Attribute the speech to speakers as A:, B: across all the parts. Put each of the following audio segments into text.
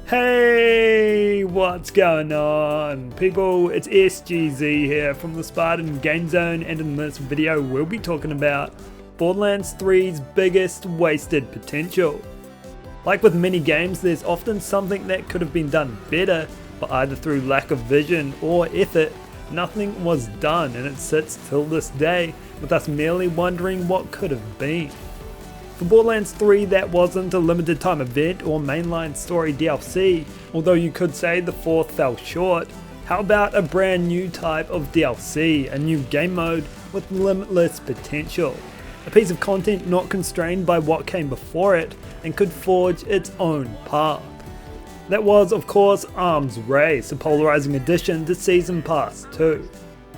A: Hey, what's going on people? It's SGZ here from the SpartanGameZone, and in this video we'll be talking about Borderlands 3's biggest wasted potential. Like with many games, there's often something that could have been done better, but either through lack of vision or effort, nothing was done, and it sits till this day with us merely wondering what could have been. For Borderlands 3, that wasn't a limited time event or mainline story DLC, although you could say the fourth fell short. How about a brand new type of DLC, a new game mode with limitless potential? A piece of content not constrained by what came before it and could forge its own path. That was, of course, Arms Race, a polarizing addition to Season Pass 2.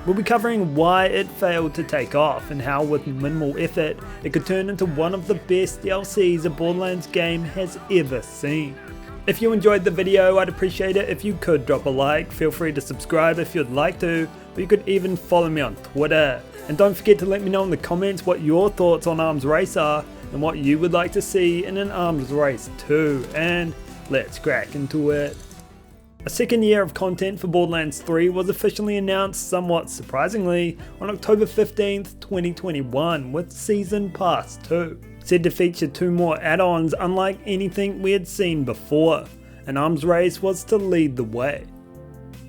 A: We'll be covering why it failed to take off and how with minimal effort it could turn into one of the best DLCs a Borderlands game has ever seen. If you enjoyed the video, I'd appreciate it if you could drop a like. Feel free to subscribe if you'd like to, or you could even follow me on Twitter. And don't forget to let me know in the comments what your thoughts on Arms Race are and what you would like to see in an Arms Race 2. And let's crack into it. A second year of content for Borderlands 3 was officially announced somewhat surprisingly on October 15th, 2021 with Season Pass 2. Said to feature 2 more add-ons unlike anything we had seen before, and Arms Race was to lead the way.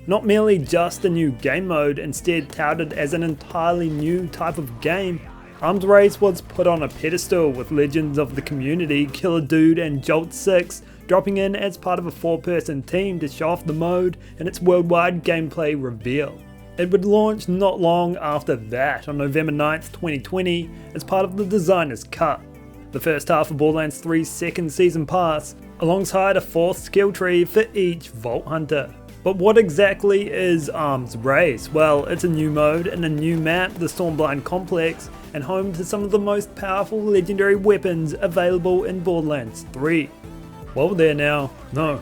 A: Not merely just a new game mode, instead touted as an entirely new type of game, Arms Race was put on a pedestal with legends of the community Killer Dude and Jolt 6 dropping in as part of a 4-person team to show off the mode and its worldwide gameplay reveal. It would launch not long after that on November 9th, 2020 as part of the Designer's Cut, the first half of Borderlands 3's second season pass, alongside a 4th skill tree for each Vault Hunter. But what exactly is Arms Race? Well, it's a new mode and a new map, the Stormblind Complex, and home to some of the most powerful legendary weapons available in Borderlands 3. Whoa there now, no,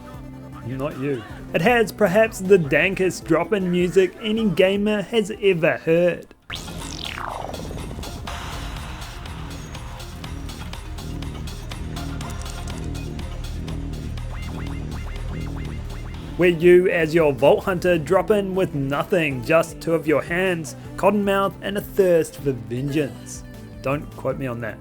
A: not you. It has perhaps the dankest drop-in music any gamer has ever heard. Where you as your Vault Hunter drop in with nothing, just 2 of your hands, Cottonmouth and a thirst for vengeance. Don't quote me on that.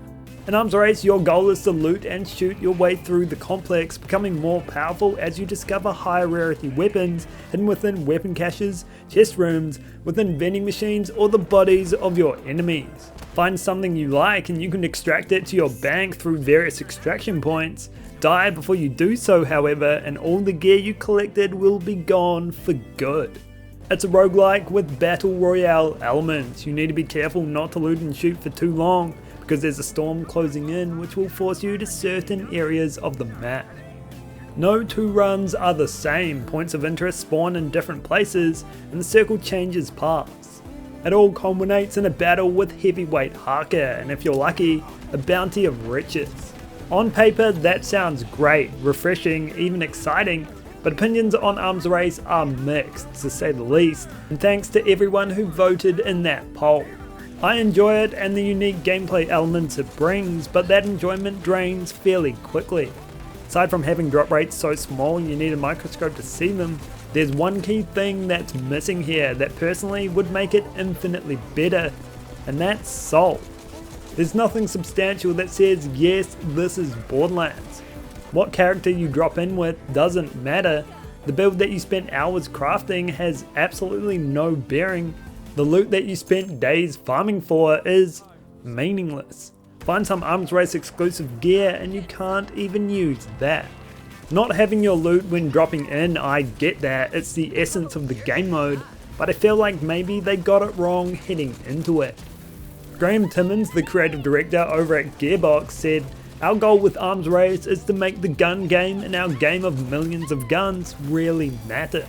A: In Arms Race, your goal is to loot and shoot your way through the complex, becoming more powerful as you discover higher rarity weapons hidden within weapon caches, chest rooms, within vending machines, or the bodies of your enemies. Find something you like and you can extract it to your bank through various extraction points. Die before you do so, however, and all the gear you collected will be gone for good. It's a roguelike with battle royale elements. You need to be careful not to loot and shoot for too long, because there's a storm closing in which will force you to certain areas of the map. No 2 runs are the same, points of interest spawn in different places, and the circle changes paths. It all culminates in a battle with heavyweight Harker, and if you're lucky, a bounty of riches. On paper that sounds great, refreshing, even exciting, but opinions on Arms Race are mixed to say the least, and thanks to everyone who voted in that poll. I enjoy it and the unique gameplay elements it brings, but that enjoyment drains fairly quickly. Aside from having drop rates so small you need a microscope to see them, there's one key thing that's missing here that personally would make it infinitely better, and that's soul. There's nothing substantial that says, yes, this is Borderlands. What character you drop in with doesn't matter. The build that you spent hours crafting has absolutely no bearing. The loot that you spent days farming for is meaningless. Find some Arms Race exclusive gear and you can't even use that. Not having your loot when dropping in, I get that, it's the essence of the game mode, but I feel like maybe they got it wrong heading into it. Graham Timmons, the creative director over at Gearbox, said, "Our goal with Arms Race is to make the gun game and our game of millions of guns really matter.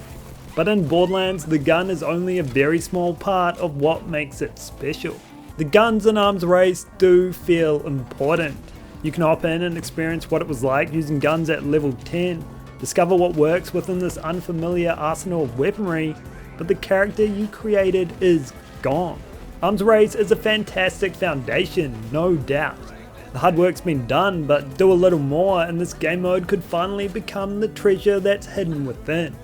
A: But in Borderlands, the gun is only a very small part of what makes it special. The guns in Arms Race do feel important. You can hop in and experience what it was like using guns at level 10, discover what works within this unfamiliar arsenal of weaponry, but the character you created is gone. Arms Race is a fantastic foundation, no doubt. The hard work's been done, but do a little more and this game mode could finally become the treasure that's hidden within.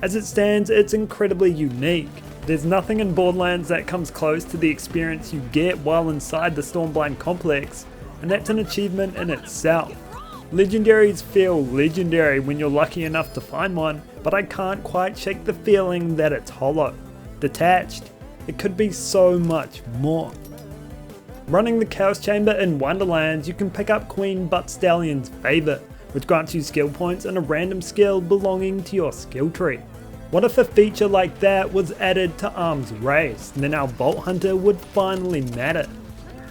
A: As it stands, it's incredibly unique. There's nothing in Borderlands that comes close to the experience you get while inside the Stormblind complex, and that's an achievement in itself. Legendaries feel legendary when you're lucky enough to find one, but I can't quite shake the feeling that it's hollow, detached. It could be so much more. Running the Chaos Chamber in Wonderlands, you can pick up Queen Buttstalion's Favour, which grants you skill points and a random skill belonging to your skill tree. What if a feature like that was added to Arms Race, then our Vault Hunter would finally matter?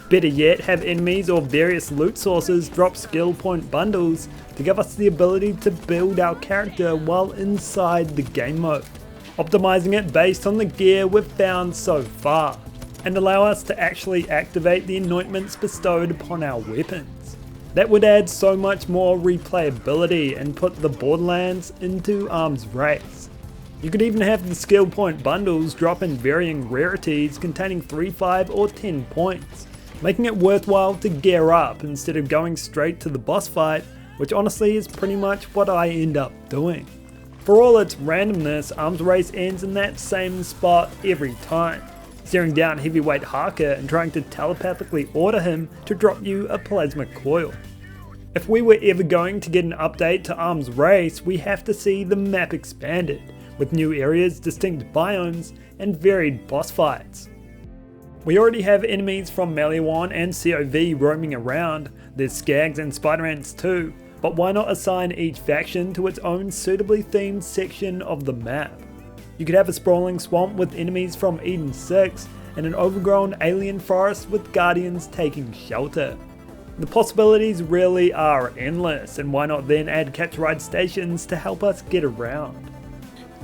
A: Better yet, have enemies or various loot sources drop skill point bundles to give us the ability to build our character while inside the game mode, optimizing it based on the gear we've found so far, and allow us to actually activate the anointments bestowed upon our weapons. That would add so much more replayability and put the Borderlands into Arms Race. You could even have the skill point bundles drop in varying rarities containing 3, 5 or 10 points, making it worthwhile to gear up instead of going straight to the boss fight, which honestly is pretty much what I end up doing. For all its randomness, Arms Race ends in that same spot every time, staring down Heavyweight Harker and trying to telepathically order him to drop you a plasma coil. If we were ever going to get an update to Arms Race, we have to see the map expanded, with new areas, distinct biomes, and varied boss fights. We already have enemies from Maliwan and COV roaming around, there's Skags and Spider Ants too, but why not assign each faction to its own suitably themed section of the map? You could have a sprawling swamp with enemies from Eden 6, and an overgrown alien forest with guardians taking shelter. The possibilities really are endless, and why not then add catch ride stations to help us get around?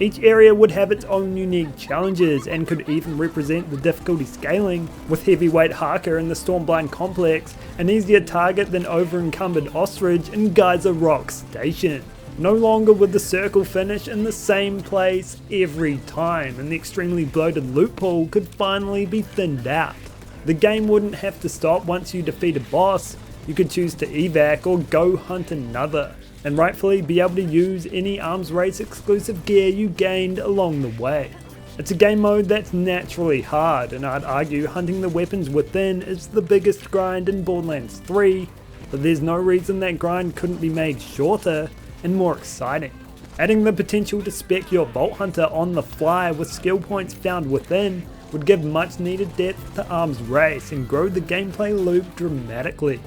A: Each area would have its own unique challenges and could even represent the difficulty scaling, with Heavyweight Harker in the Stormblind complex an easier target than over-encumbered Ostrich in Geyser Rock Station. No longer would the circle finish in the same place every time, and the extremely bloated loot pool could finally be thinned out. The game wouldn't have to stop once you defeat a boss. You could choose to evac or go hunt another, and rightfully be able to use any Arms Race exclusive gear you gained along the way. It's a game mode that's naturally hard, and I'd argue hunting the weapons within is the biggest grind in Borderlands 3, but there's no reason that grind couldn't be made shorter and more exciting. Adding the potential to spec your Vault Hunter on the fly with skill points found within would give much needed depth to Arms Race and grow the gameplay loop dramatically.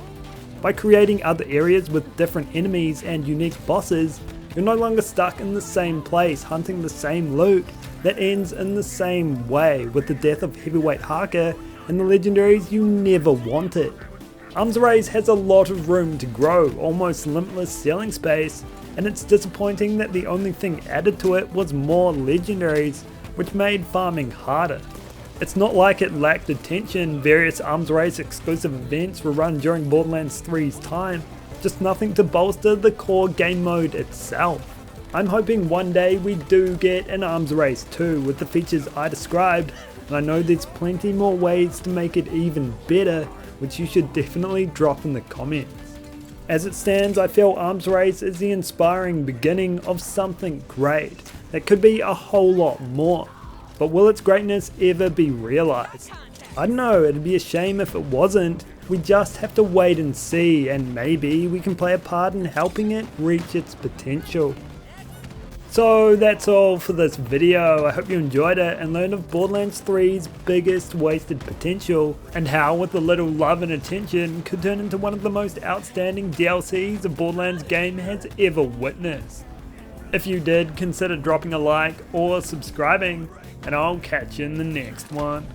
A: By creating other areas with different enemies and unique bosses, you're no longer stuck in the same place hunting the same loot that ends in the same way with the death of Heavyweight Harker and the legendaries you never wanted. Arms Race has a lot of room to grow, almost limitless selling space, and it's disappointing that the only thing added to it was more legendaries, which made farming harder. It's not like it lacked attention. Various Arms Race exclusive events were run during Borderlands 3's time, just nothing to bolster the core game mode itself. I'm hoping one day we do get an Arms Race 2 with the features I described, and I know there's plenty more ways to make it even better, which you should definitely drop in the comments. As it stands, I feel Arms Race is the inspiring beginning of something great that could be a whole lot more. But will its greatness ever be realised? I don't know, it'd be a shame if it wasn't. We just have to wait and see, and maybe we can play a part in helping it reach its potential. So that's all for this video. I hope you enjoyed it and learned of Borderlands 3's biggest wasted potential, and how with a little love and attention could turn into one of the most outstanding DLCs a Borderlands game has ever witnessed. If you did, consider dropping a like or subscribing, and I'll catch you in the next one.